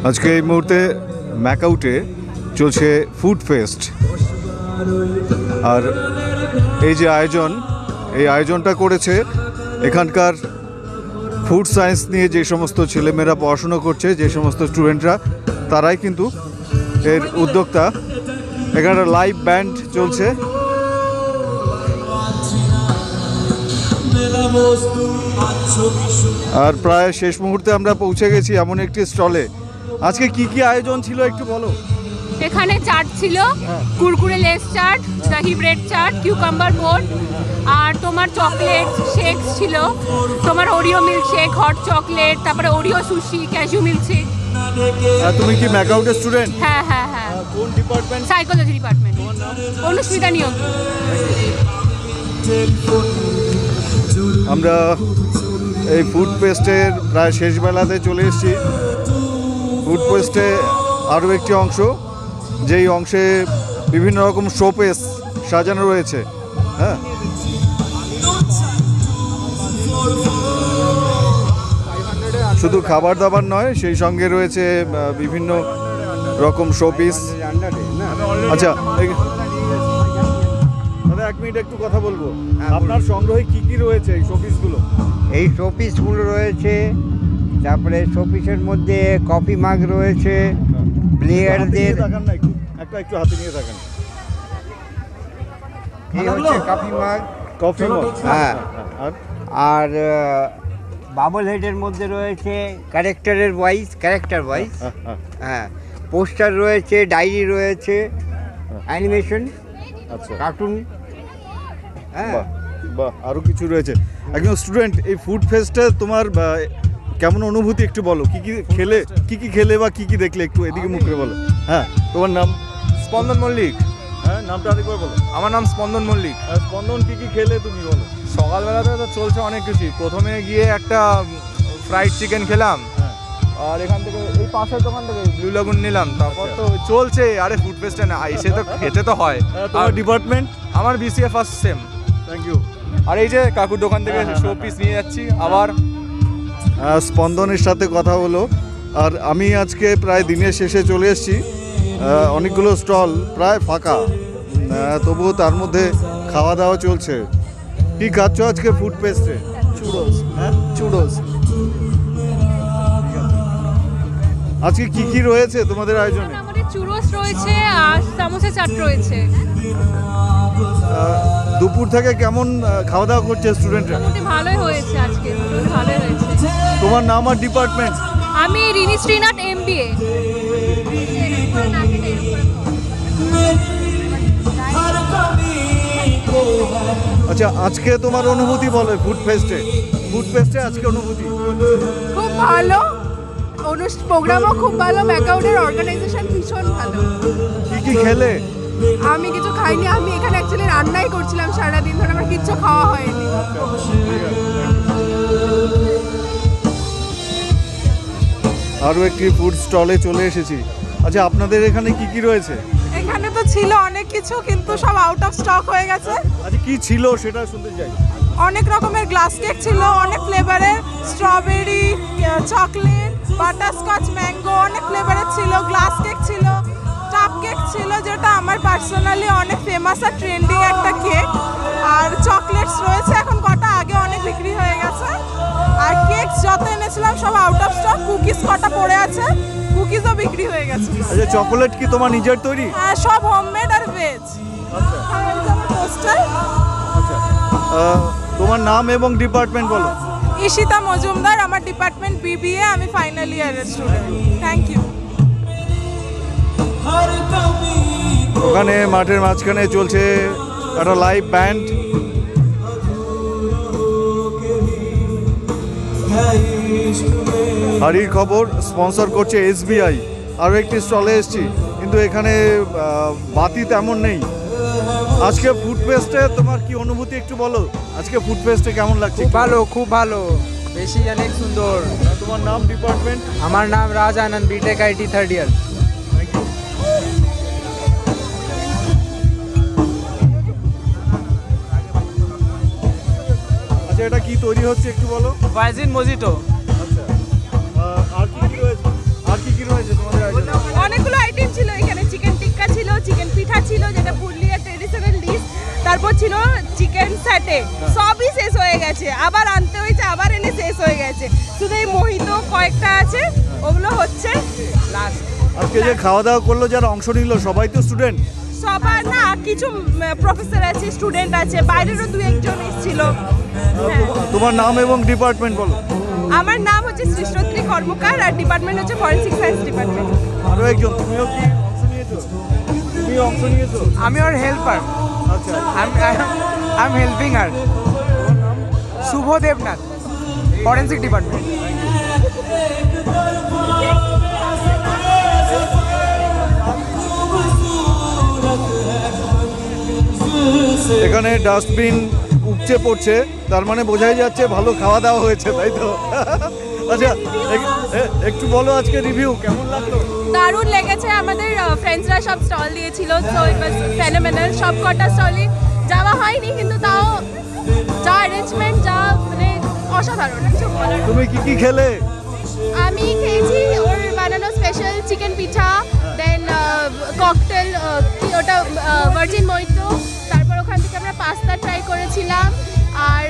আজকে এই মুহূর্তে ম্যাকাউটে চলছে ফুড ফেস্ট, আর এই যে আয়োজন, এই আয়োজনটা করেছে এখানকার ফুড সায়েন্স নিয়ে যে সমস্ত ছেলেমেয়েরা পড়াশুনো করছে, যে সমস্ত স্টুডেন্টরা, তারাই কিন্তু এর উদ্যোক্তা। এখানে লাইভ ব্যান্ড চলছে। আর প্রায় শেষ মুহূর্তে আমরা পৌঁছে গেছি এমন একটি স্টলে। আজকে কি কি আয়োজন ছিল একটু বলো। এখানে চাট ছিল, কুরকুরে লেস চাট, দহি ব্রেড চাট, কিউকাম্বার বোর্ড, আর তোমার চকলেট শেক ছিল, তোমার Oreo milk shake, hot chocolate, তারপরে Oreo sushi, cashew milk shake. তুমি কি ম্যাকাউটের স্টুডেন্ট? হ্যাঁ হ্যাঁ হ্যাঁ। কোন ডিপার্টমেন্ট? Psychology department. অনুস্মিতা নিয়োগ। আমরা এই ফুড ফেস্টের প্রায় শেষ বেলাতে চলে এসেছি। ফুড ফেস্টে আরও একটি অংশ, যেই অংশে বিভিন্ন রকম শোপিস সাজানো রয়েছে। হ্যাঁ, শুধু খাবার দাবার নয়, সেই সঙ্গে রয়েছে বিভিন্ন রকম শোপিস। আচ্ছা দাদা, এক মিনিট একটু কথা বলবো। আপনার সংগ্রহে কি কি রয়েছে এই শোপিসগুলো? এই শোপিসগুলো রয়েছে, তারপরে শোপিসের মধ্যে কফি মাগ রয়েছে, প্লেয়ারদের একটু হাতে নিয়ে থাকেন। এই হচ্ছে কফি মাগ, কফি মগ। হ্যাঁ। আর আর বাবল হেডের মধ্যে রয়েছে ক্যারেক্টার ওয়াইজ। হ্যাঁ, পোস্টার রয়েছে, ডায়েরি রয়েছে, অ্যানিমেশন, আচ্ছা, কার্টুন। হ্যাঁ, বাহ, আরও কিছু রয়েছে। একজন স্টুডেন্ট, এই ফুড ফেস্টে তোমার কেমন অনুভূতি একটু বলো। কি কি খেলে বা কি কি দেখলে একটু এদিকে মুখ করে বলো। হ্যাঁ, তোমার নাম? স্পন্দন মল্লিক। হ্যাঁ, নামটা আরেকবার বলো। আমার নাম স্পন্দন মল্লিক। স্পন্দন, কি কি খেলে তুমি বলো। সকালবেলাতে তো চলছে অনেক কিছু। প্রথমে গিয়ে একটা ফ্রাইড চিকেন খেলাম, আর এখান থেকে এই পাশের দোকান থেকে ব্লু লাগুন নিলাম। তারপর তো চলছে, আরে ফুড ফেস্টে না এসে তো খেতে তো হয়। তোমার ডিপার্টমেন্ট? আমার BCA first sem. Thank you. আর এই যে কাকুর দোকান থেকে শো পিস নিয়ে যাচ্ছি আবার। স্পন্দনের সাথে কথা হলো। আর আমি আজকে প্রায় দিনের শেষে চলে এসেছি। অনেকগুলো স্টল প্রায় ফাঁকা, তবুও তার মধ্যে খাওয়া দাওয়া চলছে। কি খাচ্ছ আজকে ফুড ফেস্টে? চুডোস। আজকে কি কি রয়েছে তোমাদের আয়োজনে? আমাদের চুরোস রয়েছে আর সামোসা চাট রয়েছে। দুপুর থেকে কেমন খাওয়া দাওয়া করছে স্টুডেন্টরা? মোটামুটি ভালোই হয়েছে আজকে, ভালোই হয়েছে। তোমার নাম আর ডিপার্টমেন্ট? আমি রিনি শ্রীনাথ, MBA। আচ্ছা, আজকে তোমার অনুভূতি বলো ফুড ফেস্টে আজকে অনুভূতি। খুব ভালো প্রোগ্রামও খুব ভালো, ম্যাকাউটের অর্গানাইজেশন ভীষণ ভালো। কি কি খেলে? আমি কিছু খাইনি, আমি এখানে অ্যাকচুয়ালি রান্নাই করছিলাম সারাদিন ধরে, আমার কিচ্ছু খাওয়া হয়নি। আরও একটি ফুড স্টলে চলে এসেছি। আচ্ছা, আপনাদের এখানে কি কি রয়েছে? এখানে তো ছিল অনেক কিছু, কিন্তু সব আউট অফ স্টক হয়ে গেছে। আচ্ছা, কি ছিল সেটা শুনতে চাই। অনেক রকমের গ্লাস কেক ছিল, অনেক ফ্লেভারের, স্ট্রবেরি, চকলেট, বাটারস্কচ, ম্যাঙ্গো, অনেক ফ্লেভারের ছিল। গ্লাস কেক ছিল, কাপ কেক ছিল, যেটা আমার পার্সোনালি অনেক ফেমাস আর ট্রেন্ডিং একটা কেক। আর চকলেটস রয়েছে, এখন কটা আগে অনেক বিক্রি হয়ে গেছে। আর কেক যত এনেছিলাম সব আউট অফ স্টক। কুকিজ কটা পড়ে আছে, কুকিজও বিক্রি হয়ে গেছে। আচ্ছা, চকোলেট কি তোমার নিজের তৈরি? হ্যাঁ, সব হোমমেড আর ভেজ। পোস্টার। আচ্ছা, তোমার নাম এবং ডিপার্টমেন্ট বলো। ঈশিতা মজুমদার, আমার ডিপার্টমেন্ট BBA, আমি ফাইনাল ইয়ারের স্টুডেন্ট। Thank you. ওখানে মাঠের মাঝখানে চলছে একটা লাইভ ব্যান্ড। হাড়ির খবর স্পন্সর করছে SBI। আরও একটি স্টলে এসেছি, কিন্তু এখানে বাতি তেমন নেই। আজকে ফুড ফেস্টে তোমার কি অনুভূতি একটু বলো। আজকে ফুড ফেস্টে কেমন লাগছে? খুব ভালো, বেশি অনেক সুন্দর। তোমার নাম, ডিপার্টমেন্ট? আমার নাম রাজ আনন্দ, BTech IT 3rd year। আচ্ছা, এটা কি তৈরি হচ্ছে একটু বলো। ভাইজিন মজিটো। আচ্ছা, আর কি মিনিটে সবই শেষ হয়ে গেছে, আবার আনতে হয়েছে, আবার এনে শেষ হয়ে গেছে। শুধু এই মোহিত কয়েকটা আছে, ওগুলো হচ্ছে লাস্ট। আজকে যে খাওয়া দাওয়া করলো যারা অংশ নিল সবাই তো স্টুডেন্ট? সবার না, কিছু প্রফেসর আছে, স্টুডেন্ট আছে, বাইরেরও দু একজন এসেছিল। তোমার নাম এবং ডিপার্টমেন্ট বলো। আমার নাম হচ্ছে সৃষ্টত্রী কর্মকার আর ডিপার্টমেন্ট হচ্ছে ফরেনসিক সায়েন্স ডিপার্টমেন্ট। আরো একজন, তুমিও কি অংশ নিয়েছো? তুমি অংশ নিয়েছো? আমি ওর হেল্পার। আচ্ছা, I am helping her. Shubho Debnath, forensic department. এখানে ডাস্টবিন উপচে পড়ছে, তার মানে বোঝাই যাচ্ছে ভালো খাওয়া দাওয়া হয়েছে, তাই তো? আচ্ছা, একটু বলো আজকে রিভিউ কেমন লাগলো? দারুণ লেগেছে, আমাদের ফ্রেন্ডসরা সব স্টল দিয়েছিল, সো ইট ওয়াজ ফেনোমেনাল। সব কটা স্টলে যাওয়া হয়নি, কিন্তু তাও যা অ্যারেঞ্জমেন্ট, যা মানে অসাধারণ, কিছু বলার। তুমি কি কি খেলে? আমি খেয়েছি ওর বানানো স্পেশাল চিকেন পিঠা, দেন ককটেল, কি ওটা ভার্জিন মহিতো, তারপর ওখান থেকে আমরা পাস্তা ট্রাই করেছিলাম আর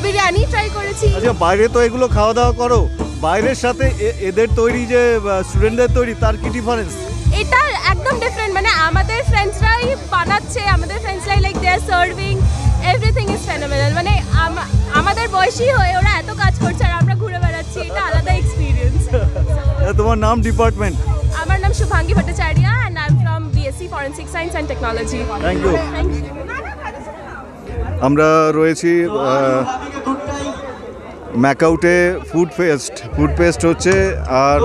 বিরিয়ানি ট্রাই করেছি। আচ্ছা, বাইরে তো এগুলো খাওয়া দাওয়া করো, বাইরের সাথে এদের তৈরি যে স্টুডেন্টদের তৈরি, তার কি ডিফারেন্স? এটা একদম ডিফারেন্ট, মানে আমাদের ফ্রেন্ডসরাই বানাচ্ছে, আমাদের ফ্রেন্ডসরাই like they are serving, everything is phenomenal. মানে আমাদের বয়সী হয়ে ওরা এত কাজ করছে আর আমরা ঘুরে বেড়াচ্ছি, এটা আলাদা এক্সপিরিয়েন্স। তোমার নাম, ডিপার্টমেন্ট? আমার নাম Shubhangi Bhattacharya and I am from BSc forensic science and technology. Thank you. আমরা রয়েছি ম্যাকাউটে ফুড ফেস্ট হচ্ছে, আর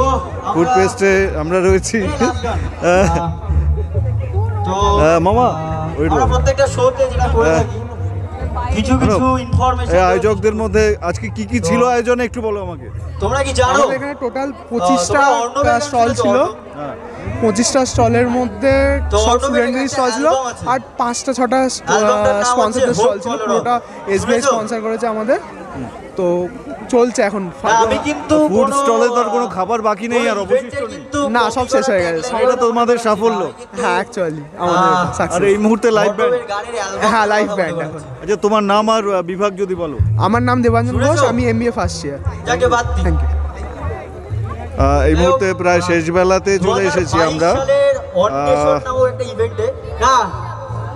ফুড ফেস্টে আমরা রয়েছি। মামা, প্রত্যেকটা শোতে যেটা করে থাকি কিছু কিছু ইনফরমেশন আয়োজকদের মধ্যে আজকে কি কি ছিল আয়োজনে একটু বলো আমাকে। তোমরা কি জানো? আমাদের এখানে টোটাল 25টা স্টল ছিল। 25টা স্টলের মধ্যে সব স্টুডেন্টদের স্টল ছিল, আর 5টা-6টা স্পন্সরদের স্টল ছিল। পুরোটা এসবিআই স্পন্সর করেছে আমাদের, তো চলছে এখন। আমি কিন্তু ফুড স্টলে তো আর কোনো খাবার বাকি নেই আর অবশিষ্ট নেই? না, সব শেষ হয়ে গেছে। এটা তোমাদের সাফল্য। হ্যাঁ, অ্যাকচুয়ালি আমাদের আর সাকসেস। এই মুহূর্তে লাইভ ব্যান্ড? হ্যাঁ, লাইভ ব্যান্ড এখন। আচ্ছা, তোমার নাম আর বিভাগ যদি বলো। আমার নাম দেবাঞ্জন ঘোষ, আমি এমবিএ ফার্স্ট ইয়ার। যাকে বাদ দিই। Thank you. এই মুহূর্তে প্রায় শেষ বেলাতে চলে এসেছি আমরা। 2022 সালের অন্বেষণ নামক একটা ইভেন্টে, না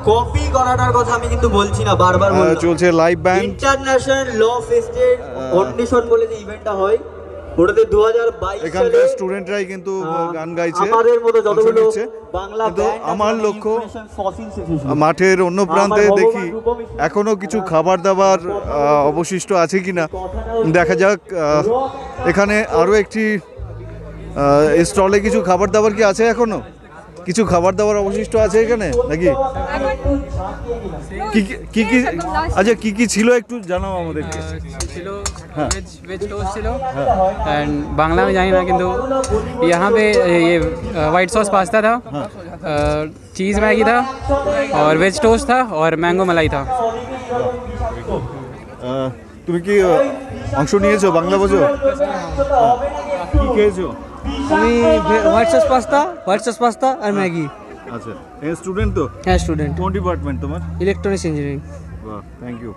কপি করাটার কথা আমি কিন্তু বলছি না, বারবার বলছি। চলছে লাইভ ব্যান্ড। ইন্টারন্যাশনাল ল ফেস্টের অন্বেষণ বলে যে ইভেন্টটা হয়, ওটাতে 2022 সালে এখানকার স্টুডেন্টরাই কিন্তু গান গাইছে, আমাদের মতো যতগুলো অংশ নিচ্ছে। বাংলা কিন্তু ব্যান্ড আমার লক্ষ্য মাঠের অন্য প্রান্তে দেখি এখনো কিছু খাবার দাবার অবশিষ্ট আছে কিনা, দেখা যাক। এখানে আরও একটি স্টলে কিছু খাবার দাবার কি আছে এখনো? কিছু খাবার দাবার অবশিষ্ট আছে এখানে নাকি? কি কি আচ্ছা, কি কি ছিল একটু জানাও আমাদেরকে। ছিল वेज टोस्ट ছিল, एंड बांग्ला में जानी ना, किंतु यहाँ पे ये वाइट सॉस पास्ता था, चीज़ मैगी था, और वेज टोस्ट था, और मैंगो मलाई था। তুমি কি অংশ নিয়েছো? বাংলা বোঝো? কি খেয়েছো? আমি হোয়াইট সস পাস্তা আর ম্যাগি। আচ্ছা, এই স্টুডেন্ট তো? হ্যাঁ, স্টুডেন্ট। কোন ডিপার্টমেন্ট তোমার? Electronics engineering. বাহ, থ্যাংক ইউ।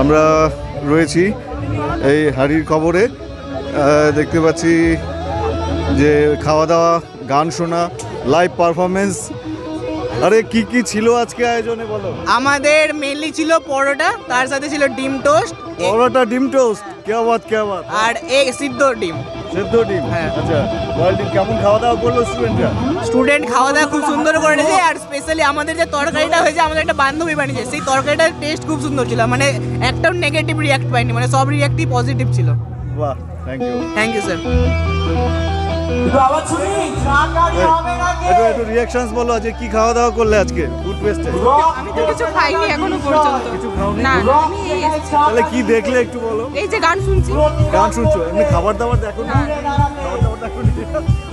আমরা রয়েছি এই হাড়ির খবরে, দেখতে পাচ্ছি যে খাওয়া দাওয়া, গান শোনা, লাইভ পারফরমেন্স। আরে কি কি ছিল আজকে আয়োজনে বলো? আমাদের মেনলি ছিল পরোটা, তার সাথে ছিল ডিম টোস্ট, পরোটা ডিম টোস্ট, क्या बात আর এগ সিদ্ধ ডিম। সেদ্ধ ডিম? হ্যাঁ। আচ্ছা, কেমন খাওয়া দাওয়া করলো স্টুডেন্টরা? স্টুডেন্ট খাওয়া দাওয়া খুব সুন্দর করেছে, আর স্পেশালি আমাদের যে তরকারিটা হয়েছে, আমাদের একটা বান্ধবী বানিয়েছে, সেই তরকারিটার টেস্ট খুব সুন্দর ছিল, মানে একটাও নেগেটিভ রিয়াক্ট পাইনি, মানে সব রিয়াক্টই পজিটিভ ছিল। বাহ, thank you. Thank you sir. একটু রিঅ্যাকশনস বলো, আজকে কি খাওয়া দাওয়া করলে আজকে ফুড ফেস্টে? আমি তো কিছু খাইনি এখনো পর্যন্ত। কিছু খাওনি? না, আমি এই এসেছি। তাহলে কি দেখলে একটু বলো। এই যে গান শুনছি। গান শুনছো? এমনি খাবার দাবার দেখো না? খাবার দাবার দেখো না?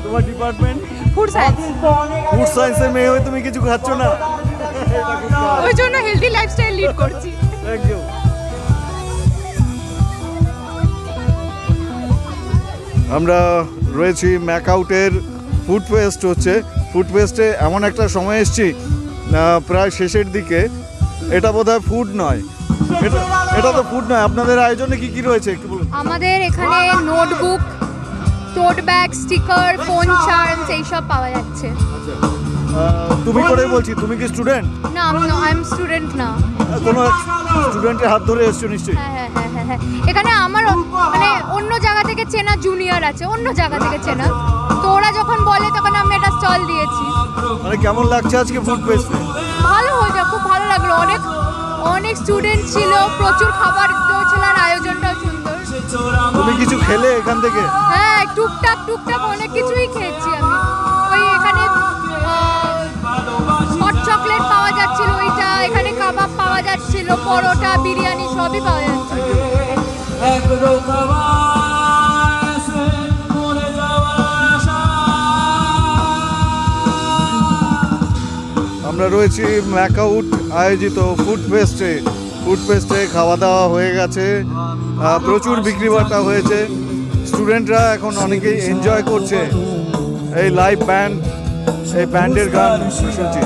তোমার ডিপার্টমেন্ট? Food science. ফুড সায়েন্সের মেয়ে হয়ে তুমি কিছু খাচ্ছ না? ওই জন্য হেলদি লাইফস্টাইল লিড করছি। Thank you. আমরা রয়েছি ম্যাকাউটের ফুড ফেস্ট হচ্ছে। ফুড ফেস্টে এমন একটা সময় এসেছি প্রায় শেষের দিকে। এটা বোধহয় ফুড নয়, এটা তো ফুড নয়। আপনাদের আয়োজনে কি কি রয়েছে একটু বলুন। আমাদের এখানে নোটবুক, টোট ব্যাগ, স্টিকার, ফোন চার্মস এইসব পাওয়া যাচ্ছে। তুমি করে বলছি, তুমি কি স্টুডেন্ট? না, আই এম স্টুডেন্ট না। কোনো স্টুডেন্টের হাত ধরে এসছো নিশ্চয়ই? হ্যাঁ। এখানে আমার মানে অন্য জায়গা থেকে চেনা জুনিয়র আছে, অন্য জায়গা থেকে চেনা, তো ওরা যখন বলে তখন আমি একটা স্টল দিয়েছি। মানে কেমন লাগছে আজকে ফুড ফেস্টে? ভালো হয়েছে, খুব ভালো লাগলো। অনেক স্টুডেন্ট ছিল, প্রচুর খাবার ছিল, আর আয়োজনটাও সুন্দর। তুমি কিছু খেলে এখান থেকে? হ্যাঁ, টুকটাক অনেক কিছুই খেয়েছি আমি। ওই এখানে হট চকলেট পাওয়া যাচ্ছিল, ওইটা এখানে কাবাব পাওয়া যাচ্ছিল, পরোটা, বিরিয়ানি সবই পাওয়া যাচ্ছিল। আমরা রয়েছি ম্যাকাউট আয়োজিত ফুড ফেস্টে খাওয়া দাওয়া হয়ে গেছে, প্রচুর বিক্রি বাটা হয়েছে। স্টুডেন্টরা এখন অনেকেই এনজয় করছে এই লাইভ ব্যান্ড, এই ব্যান্ডের গান শুনছি।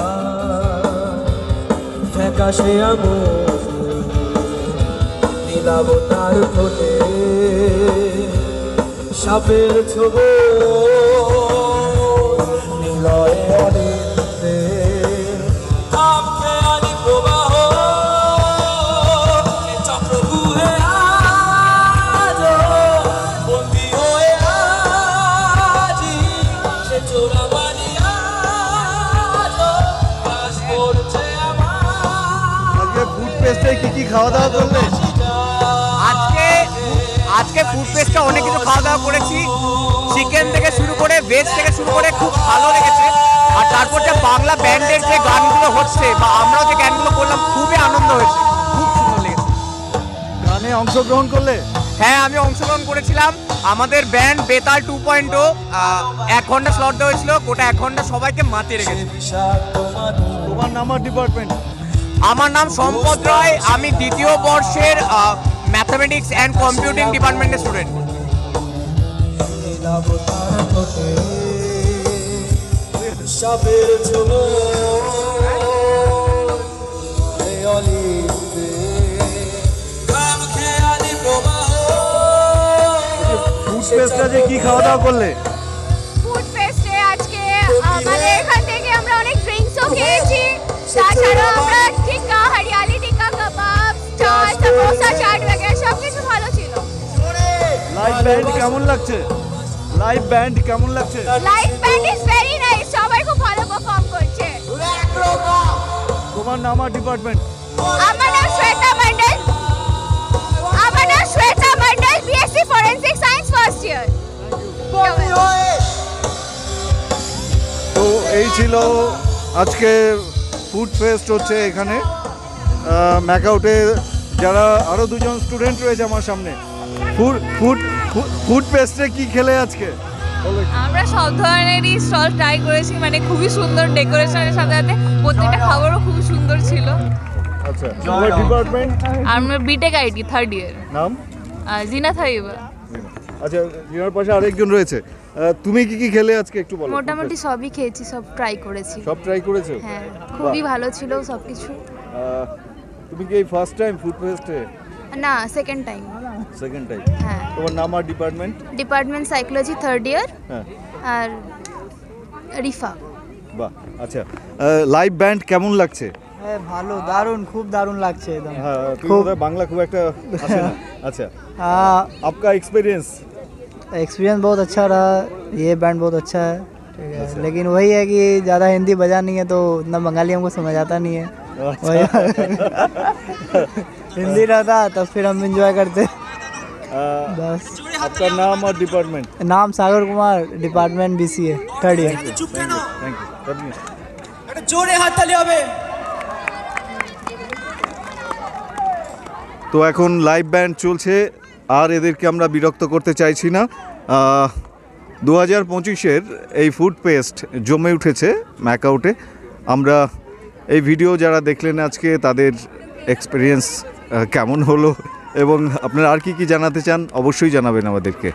সাপের ছবি নিলয়ে কি কি খাওয়া দাওয়া করলে? আজকে ফুড ফেস্টে অনেক কিছু খাওয়া দাওয়া করেছি, চিকেন থেকে শুরু করে ভেজ থেকে শুরু করে খুব ভালো লেগেছে। আর তারপর যে বাংলা ব্যান্ডের যে গানগুলো হচ্ছে বা আমরাও যে গানগুলো করলাম, খুবই আনন্দ হয়েছে, খুব সুন্দর লেগেছে। গানে অংশগ্রহণ করলে? হ্যাঁ, আমি অংশগ্রহণ করেছিলাম। আমাদের ব্যান্ড বেতাল 2.0 1 ঘন্টা স্লট দেওয়া হয়েছিল, গোটা 1 ঘন্টা সবাইকে মাতিয়ে রেখেছে। তোমার নাম আর ডিপার্টমেন্ট? আমার নাম সম্পদ রায়, আমি দ্বিতীয় বর্ষের ম্যাথামেটিক্স অ্যান্ড কম্পিউটিং ডিপার্টমেন্টের স্টুডেন্ট। ফুড ফেস্টে যে কি খাওয়া দাওয়া করলে? ফুড ফেস্টে আজকে আমাদের এখান থেকে আমরা অনেক ড্রিঙ্কসও খেয়েছি, তাছাড়া আমরা টিক্কা, হরিয়ালি টিক্কা, কাবাব, চাট, সমোসা, চাট वगैरह সব কিছু ভালো ছিল। লাইভ ব্যান্ড কেমন লাগছে? Live band is very nice, সবাই খুব ভালো পারফর্ম করছে। তোমার নাম আর ডিপার্টমেন্ট? আমার নাম Shweta Mondal, BSc forensic science first year. তো এই ছিল আজকে ফুড ফেস্ট হচ্ছে এখানে ম্যাকাউটে। যারা আরো দুজন স্টুডেন্ট রয়েছে আমার সামনে, ফুড ফেস্টে কি খেলে আজকে? আমরা সব ধরনেরই স্টল ট্রাই করেছি, মানে খুবই সুন্দর ডেকোরেশনের সাথে সাথে প্রত্যেকটা খাবারও খুব সুন্দর ছিল। আচ্ছা, তোমার ডিপার্টমেন্ট? আমরা বিটেক আইটি 3rd ইয়ার। নাম? জিনা থাইবা। আচ্ছা, জিনার পাশে আরেকজন রয়েছে। তুমি কি কি খেলে আজকে একটু বলো। মোটামুটি সবই খেয়েছি, সব ট্রাই করেছি। সব ট্রাই করেছো? হ্যাঁ, খুবই ভালো ছিল সবকিছু। তুমি কি এই ফার্স্ট টাইম ফুড ফেস্টে? না, সেকেন্ড টাইম। হ্যাঁ। তোমার নাম আর ডিপার্টমেন্ট? ডিপার্টমেন্ট সাইকোলজি 3rd ইয়ার। হ্যাঁ। আর রিফা। বাহ, আচ্ছা। লাইভ ব্যান্ড কেমন লাগছে? হ্যাঁ, ভালো, দারুণ, খুব দারুণ লাগছে একদম। হ্যাঁ, তুমি বাংলা খুব একটা আসে না। अच्छा, आपका एक्सपीरियंस बहुत अच्छा रहा, ये बैंड बहुत अच्छा है, ठीक है। लेकिन वही है कि ज़्यादा हिंदी बजा नहीं है तो उतना बंगाली हमको समझ आता नहीं है। हिंदी रहता तब फिर हम एंजॉय करते। बस। आपका नाम और डिपार्टमेंट? नाम Sagar Kumar, department BCA 3rd year. Thank you. जोरे हाथ ताली হবে। তো এখন লাইভ ব্যান্ড চলছে, আর এদেরকে আমরা বিরক্ত করতে চাইছি না। 2025-এর এই ফুড ফেস্ট জমে উঠেছে ম্যাকাউটে। আমরা এই ভিডিও যারা দেখলেন আজকে, তাদের এক্সপিরিয়েন্স কেমন হলো এবং আপনারা আর কি জানাতে চান অবশ্যই জানাবেন আমাদেরকে।